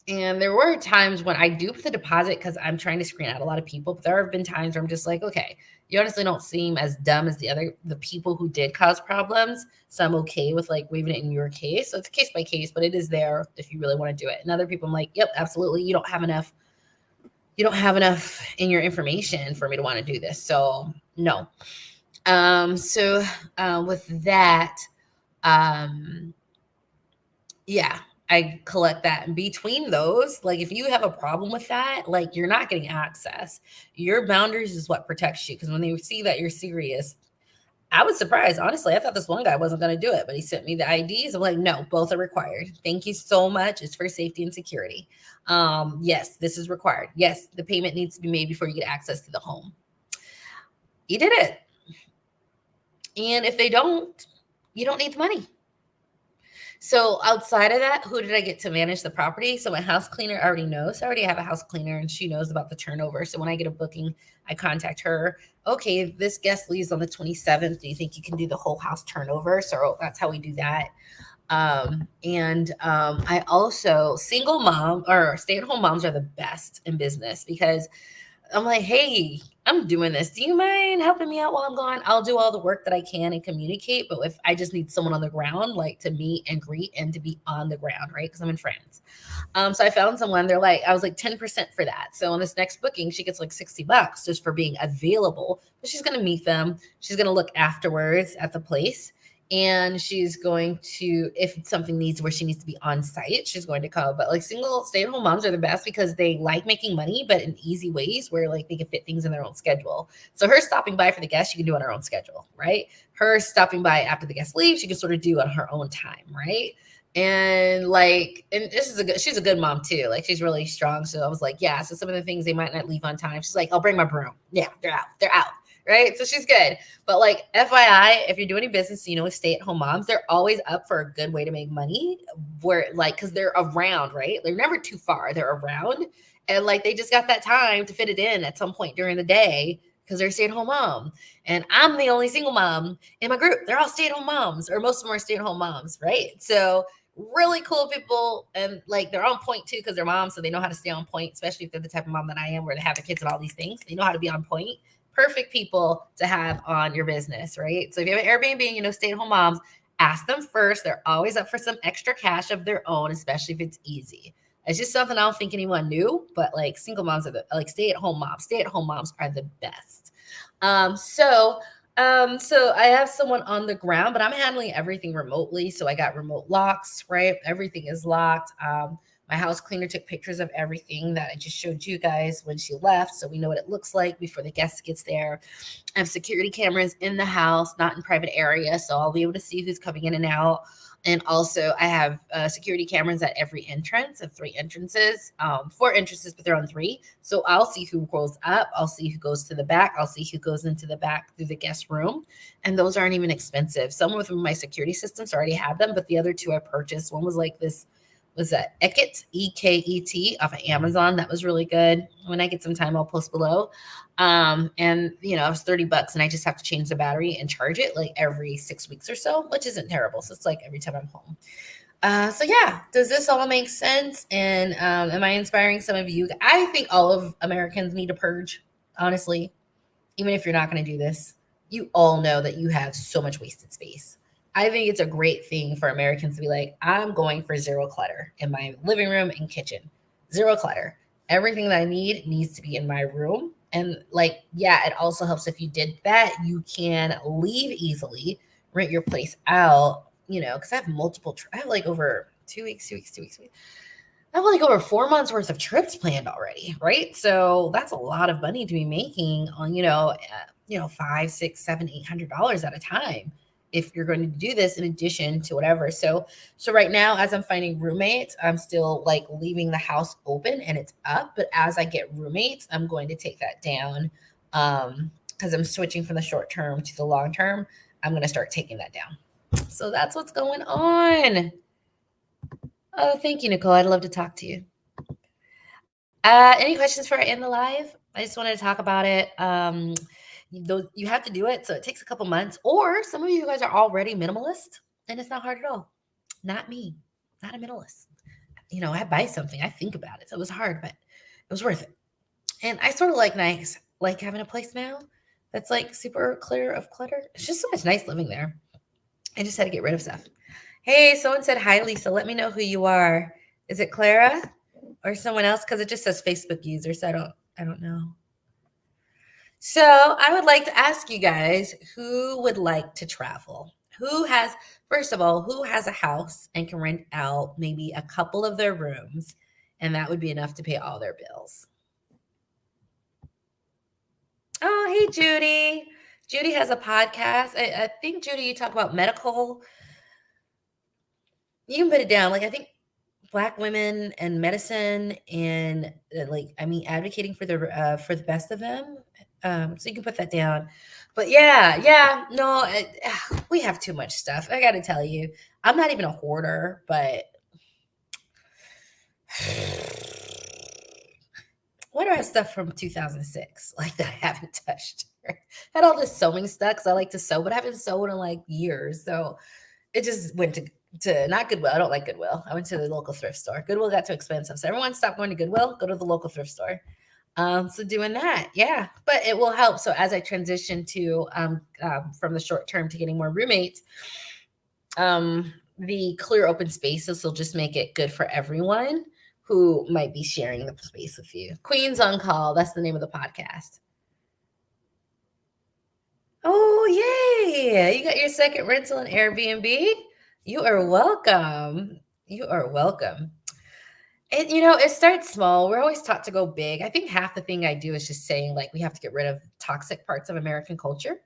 And there were times when I do put the deposit because I'm trying to screen out a lot of people. But there have been times where I'm just like, okay, you honestly don't seem as dumb as the people who did cause problems. So I'm okay with like waiving it in your case. So it's case by case, but it is there if you really want to do it. And other people, I'm like, yep, absolutely. You don't have enough in your information for me to want to do this. So no. With that, yeah, I collect that. And between those, like, if you have a problem with that, like, you're not getting access. Your boundaries is what protects you. Because when they see that you're serious, I was surprised. Honestly, I thought this one guy wasn't going to do it, but he sent me the IDs. I'm like, no, both are required. Thank you so much. It's for safety and security. Yes, this is required. Yes, the payment needs to be made before you get access to the home. You did it. And if they don't, you don't need the money. So outside of that, who did I get to manage the property? So my house cleaner already knows. I already have a house cleaner, and she knows about the turnover. So when I get a booking, I contact her. Okay, this guest leaves on the 27th. Do you think you can do the whole house turnover? So that's how we do that. I also, single mom or stay-at-home moms are the best in business, because I'm like, hey, I'm doing this. Do you mind helping me out while I'm gone? I'll do all the work that I can and communicate. But if I just need someone on the ground, like to meet and greet and to be on the ground, right? Because I'm in France. So I found someone, I was like 10% for that. So on this next booking, she gets like $60 just for being available. But she's going to meet them. She's going to look afterwards at the place. And she's going to, if something needs where she needs to be on site, she's going to come. But like, single stay-at-home moms are the best because they like making money, but in easy ways where like they can fit things in their own schedule. So her stopping by for the guest, she can do on her own schedule, right? Her stopping by after the guest leaves, she can sort of do on her own time, right? And she's a good mom too. Like, she's really strong. So I was like, yeah. So some of the things they might not leave on time. She's like, I'll bring my broom. Yeah, they're out. Right. So she's good. But like, FYI, if you're doing any business, with stay-at-home moms, they're always up for a good way to make money, because they're around, right? They're never too far. They're around, and like, they just got that time to fit it in at some point during the day because they're a stay-at-home mom. And I'm the only single mom in my group. They're all stay-at-home moms, or most of them are stay-at-home moms. Right. So really cool people, and like, they're on point too because they're moms, so they know how to stay on point, especially if they're the type of mom that I am, where they have the kids and all these things. They know how to be on point. Perfect people to have on your business, right? So if you have an Airbnb and stay-at-home moms, ask them first. They're always up for some extra cash of their own, especially if it's easy. It's just something I don't think anyone knew, but like, single moms are stay-at-home moms are the best. So I have someone on the ground, but I'm handling everything remotely. So I got remote locks, right? Everything is locked. My house cleaner took pictures of everything that I just showed you guys when she left, so we know what it looks like before the guest gets there. I have security cameras in the house, not in private areas, so I'll be able to see who's coming in and out. And also, I have security cameras at every entrance of 3 entrances, 4 entrances, but they're on 3. So I'll see who rolls up. I'll see who goes to the back. I'll see who goes into the back through the guest room. And those aren't even expensive. Some of my security systems already have them, but the other 2 I purchased. One was like this. Was that Eket, E-K-E-T, off of Amazon. That was really good. When I get some time, I'll post below. And it was $30, and I just have to change the battery and charge it like every 6 weeks or so, which isn't terrible. So it's like every time I'm home. So yeah, does this all make sense? And am I inspiring some of you? I think all of Americans need a purge, honestly. Even if you're not going to do this, you all know that you have so much wasted space. I think it's a great thing for Americans to be like, I'm going for zero clutter in my living room and kitchen. Zero clutter. Everything that I need needs to be in my room. And like, yeah, it also helps if you did that, you can leave easily, rent your place out, because I have I have like over 2 weeks, 2 weeks, 2 weeks. I have like over 4 months worth of trips planned already, right? So that's a lot of money to be making on, five, six, seven, $800 at a time if you're going to do this in addition to whatever. So right now, as I'm finding roommates, I'm still like leaving the house open and it's up. But as I get roommates, I'm going to take that down because I'm switching from the short term to the long term. I'm going to start taking that down. So that's what's going on. Oh, thank you, Nicole. I'd love to talk to you. Any questions for in the live? I just wanted to talk about it. You have to do it, so it takes a couple months. Or some of you guys are already minimalist, and it's not hard at all. Not me, not a minimalist. I buy something, I think about it. So it was hard, but it was worth it. And I sort of like having a place now that's like super clear of clutter. It's just so much nice living there. I just had to get rid of stuff. Hey, someone said hi, Lisa. Let me know who you are. Is it Clara or someone else? Because it just says Facebook user, so I don't know. So I would like to ask you guys who would like to travel? First of all, who has a house and can rent out maybe a couple of their rooms, and that would be enough to pay all their bills? Oh, hey, Judy. Judy has a podcast. I think, Judy, you talk about medical. You can put it down. Like, I think Black women and medicine and advocating for the best of them. So you can put that down. But yeah, no, we have too much stuff. I got to tell you, I'm not even a hoarder, but why do I have stuff from 2006 like that I haven't touched? I had all this sewing stuff because I like to sew, but I haven't sewn in like years. So it just went to not Goodwill. I don't like Goodwill. I went to the local thrift store. Goodwill got too expensive. So everyone stopped going to Goodwill, go to the local thrift store. So doing that, yeah, but it will help. So as I transition to from the short term to getting more roommates, the clear open spaces will just make it good for everyone who might be sharing the space with you. Queens on Call, that's the name of the podcast. Oh, yay! You got your second rental in Airbnb? You are welcome. You are welcome. It starts small. We're always taught to go big. I think half the thing I do is just saying, like, we have to get rid of toxic parts of American culture.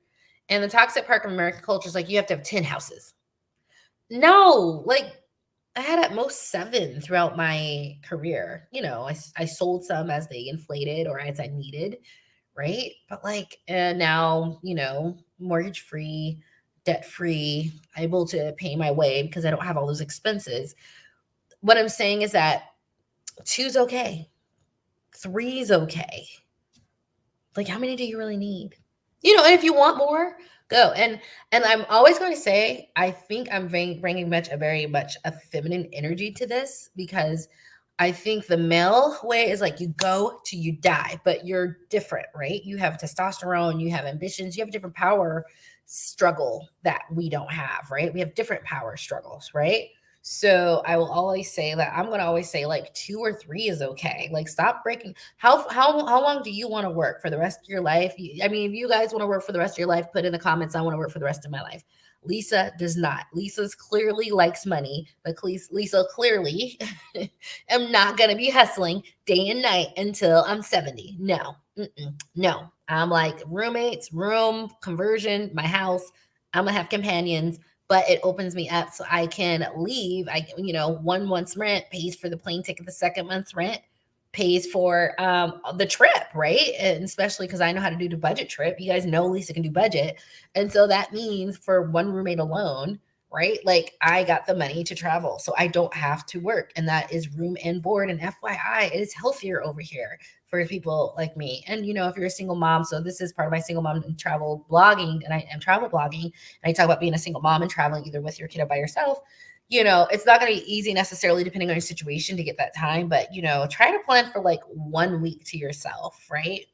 And the toxic part of American culture is like, you have to have 10 houses. No, like, I had at most 7 throughout my career. I sold some as they inflated or as I needed, right? But like, now, mortgage free, debt free, able to pay my way because I don't have all those expenses. What I'm saying is that 2's okay. 3's okay. Like, how many do you really need? And if you want more, go. And I'm always going to say, I think I'm bringing very much a feminine energy to this because I think the male way is like you go till you die, but you're different, right? You have testosterone, you have ambitions, you have a different power struggle that we don't have, right? We have different power struggles, right? So I will always say that I'm going to always say like 2 or 3 is okay. Like, stop breaking. How long do you want to work for the rest of your life? I mean, if you guys want to work for the rest of your life, put in the comments, I want to work for the rest of my life. Lisa does not. Lisa's clearly likes money, but Lisa clearly am not going to be hustling day and night until I'm 70. No, no. I'm like roommates, room, conversion, my house. I'm going to have companions, but it opens me up so I can leave. 1 month's rent pays for the plane ticket. The second month's rent pays for the trip, right? And especially because I know how to do the budget trip. You guys know Lisa can do budget. And so that means for one roommate alone, right? Like, I got the money to travel, so I don't have to work. And that is room and board. And FYI, it is healthier over here for people like me. And, if you're a single mom, so this is part of my single mom and travel blogging, and I am travel blogging. And I talk about being a single mom and traveling either with your kid or by yourself. It's not going to be easy necessarily depending on your situation to get that time, but, try to plan for like 1 week to yourself, right?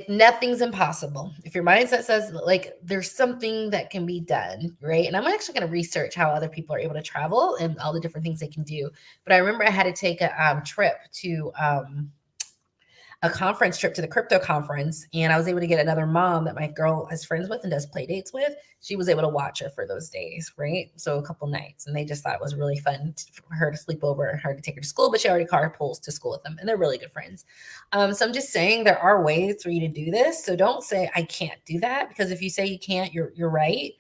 Nothing's impossible. If your mindset says like there's something that can be done, right? And I'm actually going to research how other people are able to travel and all the different things they can do. But I remember I had to take a trip to a conference trip to the crypto conference, and I was able to get another mom that my girl is friends with and does play dates with. She was able to watch her for those days, right? So a couple nights, and they just thought it was really fun for her to sleep over and her to take her to school, but she already carpools to school with them, and they're really good friends. So I'm just saying there are ways for you to do this. So don't say I can't do that, because if you say you can't, you're right.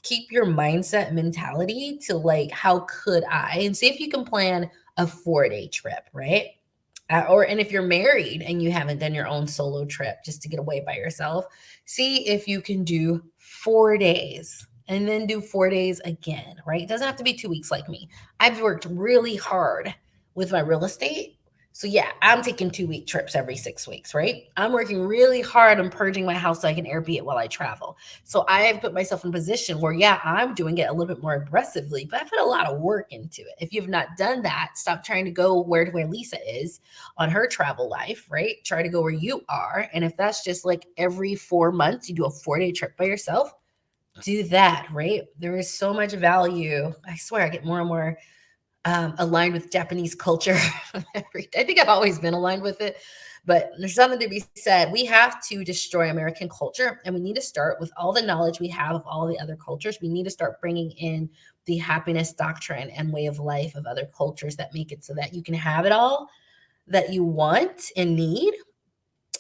Keep your mindset and mentality to like, how could I? And see if you can plan a 4-day trip, right? And if you're married and you haven't done your own solo trip just to get away by yourself, see if you can do 4 days and then do 4 days again, right? It doesn't have to be 2 weeks like me. I've worked really hard with my real estate. So yeah, I'm taking 2-week trips every 6 weeks, right? I'm working really hard on purging my house so I can Airbnb it while I travel. So I have put myself in a position where, yeah, I'm doing it a little bit more aggressively, but I put a lot of work into it. If you've not done that, stop trying to go where Lisa is on her travel life, right? Try to go where you are. And if that's just like every 4 months, you do a 4-day trip by yourself, do that, right? There is so much value. I swear I get more and more aligned with Japanese culture. I think I've always been aligned with it, but there's something to be said. We have to destroy American culture, and we need to start with all the knowledge we have of all the other cultures. We need to start bringing in the happiness doctrine and way of life of other cultures that make it so that you can have it all that you want and need.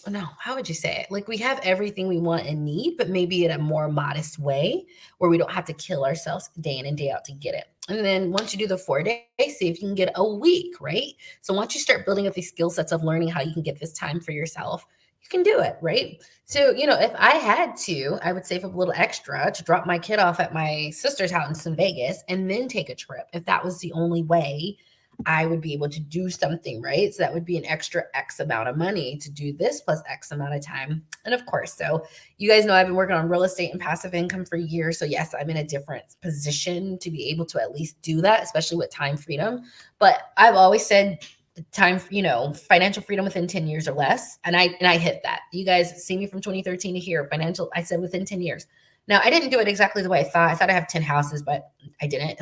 No, how would you say it? Like we have everything we want and need, but maybe in a more modest way where we don't have to kill ourselves day in and day out to get it. And then once you do the 4 days, see if you can get a week, right? So once you start building up these skill sets of learning how you can get this time for yourself, you can do it, right? So, if I had to, I would save up a little extra to drop my kid off at my sister's house in Vegas and then take a trip if that was the only way I would be able to do something, right? So that would be an extra X amount of money to do this plus X amount of time. And of course, so you guys know I've been working on real estate and passive income for years. So yes, I'm in a different position to be able to at least do that, especially with time freedom. But I've always said time, financial freedom within 10 years or less. And I hit that. You guys see me from 2013 to here, I said within 10 years. Now, I didn't do it exactly the way I thought. I thought I have 10 houses, but I didn't.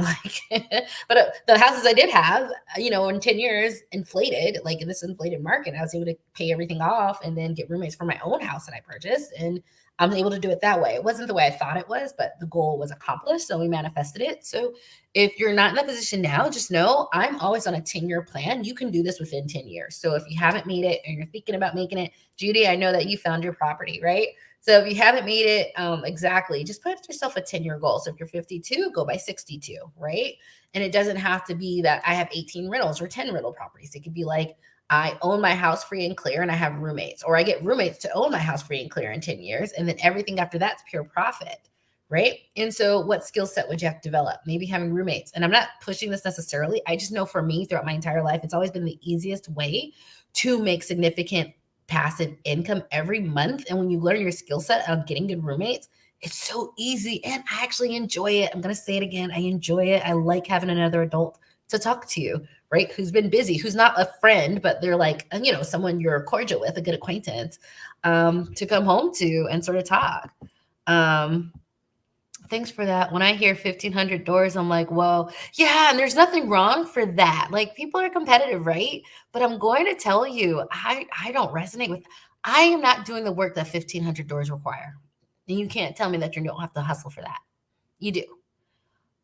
But the houses I did have, in 10 years, inflated, like in this inflated market, I was able to pay everything off and then get roommates for my own house that I purchased. And I'm able to do it that way. It wasn't the way I thought it was, but the goal was accomplished. So we manifested it. So if you're not in that position now, just know I'm always on a 10-year plan. You can do this within 10 years. So if you haven't made it or you're thinking about making it, Judy, I know that you found your property, right? So if you haven't made it, exactly, just put yourself a 10-year goal. So if you're 52, go by 62, right? And it doesn't have to be that I have 18 rentals or 10 rental properties. It could be like, I own my house free and clear and I have roommates, or I get roommates to own my house free and clear in 10 years. And then everything after that's pure profit, right? And so what skill set would you have to develop? Maybe having roommates. And I'm not pushing this necessarily. I just know for me throughout my entire life, it's always been the easiest way to make significant passive income every month. And when you learn your skill set of getting good roommates, it's so easy. And I actually enjoy it. I'm going to say it again. I enjoy it. I like having another adult to talk to you, right? Who's been busy, who's not a friend, but they're like, someone you're cordial with, a good acquaintance, to come home to and sort of talk. Thanks for that. When I hear 1,500 doors, I'm like, well, yeah, and there's nothing wrong for that. Like people are competitive, right? But I'm going to tell you, I don't resonate with, I am not doing the work that 1,500 doors require. And you can't tell me that you don't have to hustle for that. You do.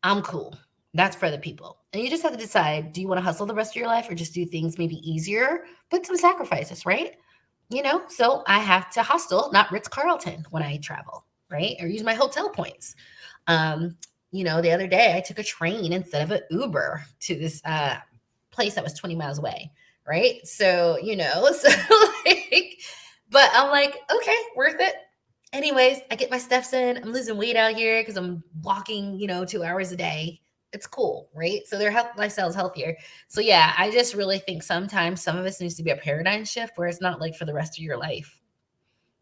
I'm cool. That's for the people. And you just have to decide, do you want to hustle the rest of your life or just do things maybe easier, put some sacrifices, right? So I have to hustle, not Ritz-Carlton when I travel, right? Or use my hotel points. The other day I took a train instead of an Uber to this place that was 20 miles away, right? So, but I'm like, okay, worth it. Anyways, I get my steps in. I'm losing weight out here because I'm walking, 2 hours a day. It's cool, right? So their health lifestyle is healthier. So yeah, I just really think sometimes some of this needs to be a paradigm shift where it's not like for the rest of your life.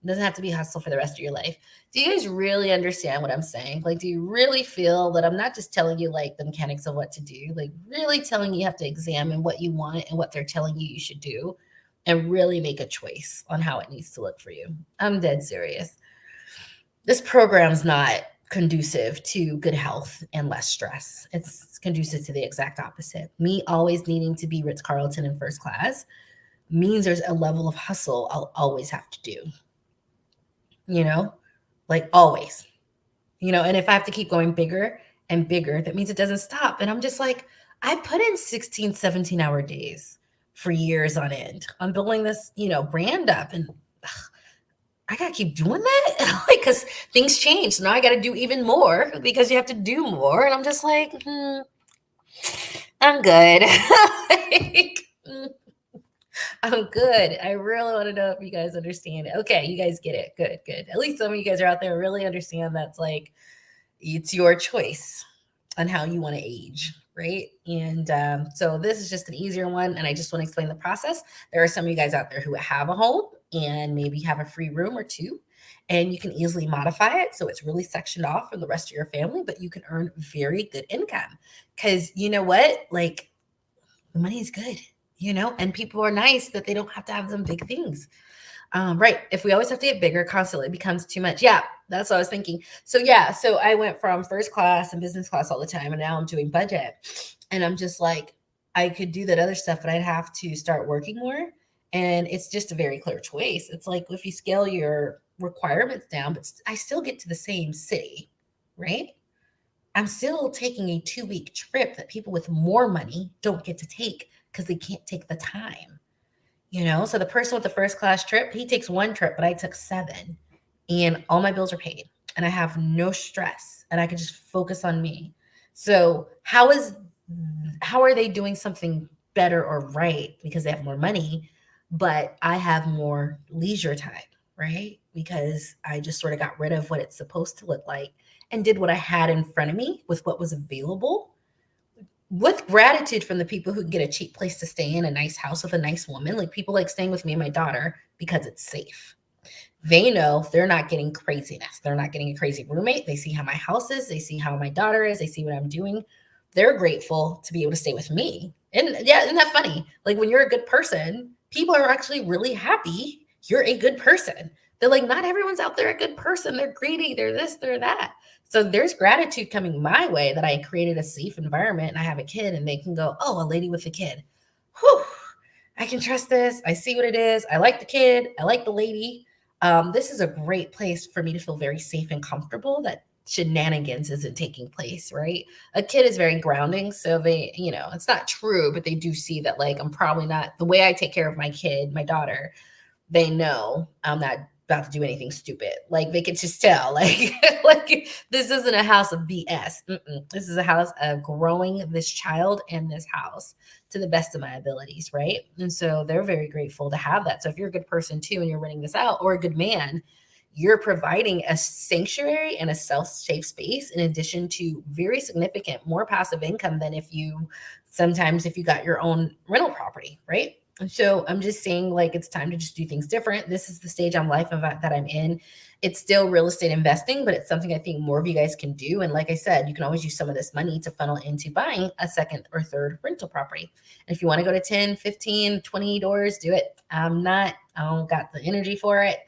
It doesn't have to be hustle for the rest of your life. Do you guys really understand what I'm saying? Like, do you really feel that I'm not just telling you like the mechanics of what to do, like really telling you have to examine what you want and what they're telling you should do? and really make a choice on how it needs to look for you. I'm dead serious. This program's not conducive to good health and less stress. It's conducive to the exact opposite. Me always needing to be Ritz-Carlton in first class means there's a level of hustle I'll always have to do, like always, and if I have to keep going bigger and bigger, that means it doesn't stop. And I'm just like, I put in 16, 17-hour days for years on end on building this, brand up. And I got to keep doing that because things change. So now I got to do even more because you have to do more. And I'm just like, I'm good. I'm good. I really want to know if you guys understand it. Okay, you guys get it. Good, good. At least some of you guys are out there really understand that's like, it's your choice on how you want to age, right? And so this is just an easier one, and I just want to explain the process. There are some of you guys out there who have a home and maybe have a free room or two, and you can easily modify it so it's really sectioned off from the rest of your family, but you can earn very good income because you know what? Like, the money is good, and people are nice that they don't have to have them big things. Right. If we always have to get bigger constantly, it becomes too much. Yeah, that's what I was thinking. So I went from first class and business class all the time, and now I'm doing budget. And I'm just like, I could do that other stuff, but I'd have to start working more. And it's just a very clear choice. It's like if you scale your requirements down, but I still get to the same city, right? I'm still taking a 2-week trip that people with more money don't get to take because they can't take the time. So the person with the first class trip, he takes 1 trip, but I took 7, and all my bills are paid and I have no stress and I can just focus on me. So how are they doing something better or right because they have more money, but I have more leisure time, right? Because I just sort of got rid of what it's supposed to look like and did what I had in front of me with what was available, with gratitude from the people who can get a cheap place to stay in, a nice house with a nice woman. Like, people like staying with me and my daughter because it's safe. They know they're not getting craziness. They're not getting a crazy roommate. They see how my house is. They see how my daughter is. They see what I'm doing. They're grateful to be able to stay with me. And yeah, isn't that funny? Like, when you're a good person, people are actually really happy you're a good person. They're like, not everyone's out there a good person. They're greedy. They're this, they're that. So there's gratitude coming my way that I created a safe environment and I have a kid, and they can go, oh, a lady with a kid. Whew, I can trust this. I see what it is. I like the kid. I like the lady. This is a great place for me to feel very safe and comfortable that shenanigans isn't taking place, right? A kid is very grounding. So they, it's not true, but they do see that, like, I'm probably not, the way I take care of my kid, my daughter, they know I'm not about to do anything stupid. Like, they can just tell, like, like, this isn't a house of BS. This is a house of growing this child and this house to the best of my abilities, right? And so they're very grateful to have that. So if you're a good person too, and you're renting this out, or a good man, you're providing a sanctuary and a safe space in addition to very significant, more passive income than if you got your own rental property, right? And so I'm just saying, like, it's time to just do things different. This is the stage in life that I'm in. It's still real estate investing, but it's something I think more of you guys can do. And like I said, you can always use some of this money to funnel into buying a second or third rental property. And if you want to go to 10, 15, 20 doors, do it. I don't got the energy for it.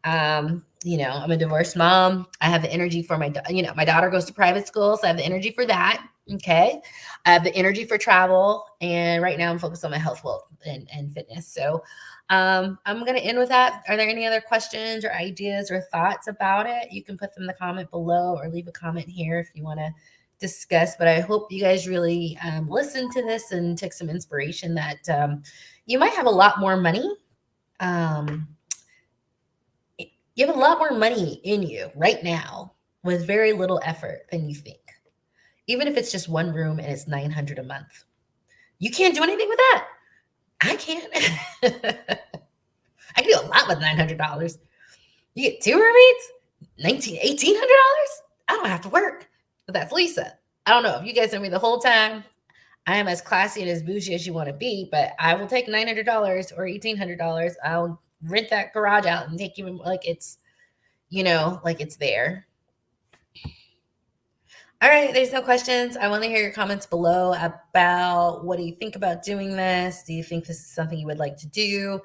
I'm a divorced mom. I have the energy for my daughter goes to private school, so I have the energy for that. Okay. I have the energy for travel. And right now I'm focused on my health, wealth, and fitness. So I'm going to end with that. Are there any other questions or ideas or thoughts about it? You can put them in the comment below or leave a comment here if you want to discuss. But I hope you guys really listened to this and took some inspiration that you might have a lot more money. You have a lot more money in you right now with very little effort than you think. Even if it's just one room and it's $900 a month. You can't do anything with that. I can't. I can do a lot with $900. You get 2 roommates, $1,800. I don't have to work. But that's Lisa. I don't know if you guys know me the whole time. I am as classy and as bougie as you want to be, but I will take $900 or $1,800. I'll rent that garage out and take you, like it's there. All right, there's no questions. I want to hear your comments below about what do you think about doing this? Do you think this is something you would like to do?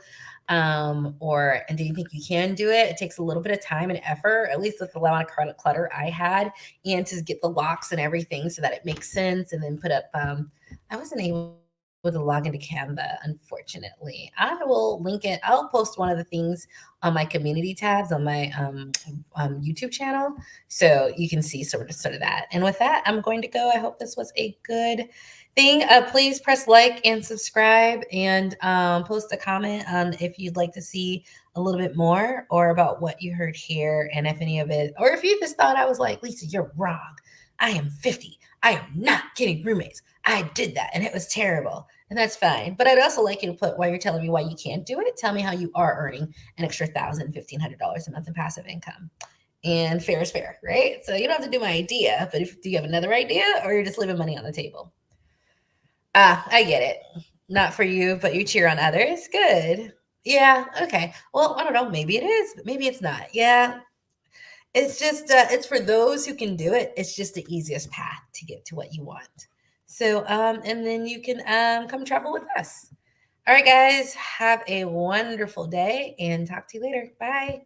And do you think you can do it? It takes a little bit of time and effort, at least with the amount of clutter I had, and to get the locks and everything so that it makes sense. And then put up, I wasn't able to log into Canva, unfortunately. I will link it. I'll post one of the things on my community tabs on my YouTube channel, so you can see sort of that. And with that, I'm going to go. I hope this was a good thing. Please press like and subscribe, and post a comment on if you'd like to see a little bit more or about what you heard here, and if any of it, or if you just thought I was like, Lisa, you're wrong. I am 50. I am not getting roommates. I did that and it was terrible. And that's fine. But I'd also like you to put, while you're telling me why you can't do it, tell me how you are earning an extra $1,000, $1,500 a month in passive income. And fair is fair, right? So you don't have to do my idea, but do you have another idea, or you're just leaving money on the table? I get it. Not for you, but you cheer on others. Good. Yeah. Okay. Well, I don't know. Maybe it is, but maybe it's not. Yeah. It's just, it's for those who can do it. It's just the easiest path to get to what you want. So, and then you can come travel with us. All right, guys, have a wonderful day and talk to you later. Bye.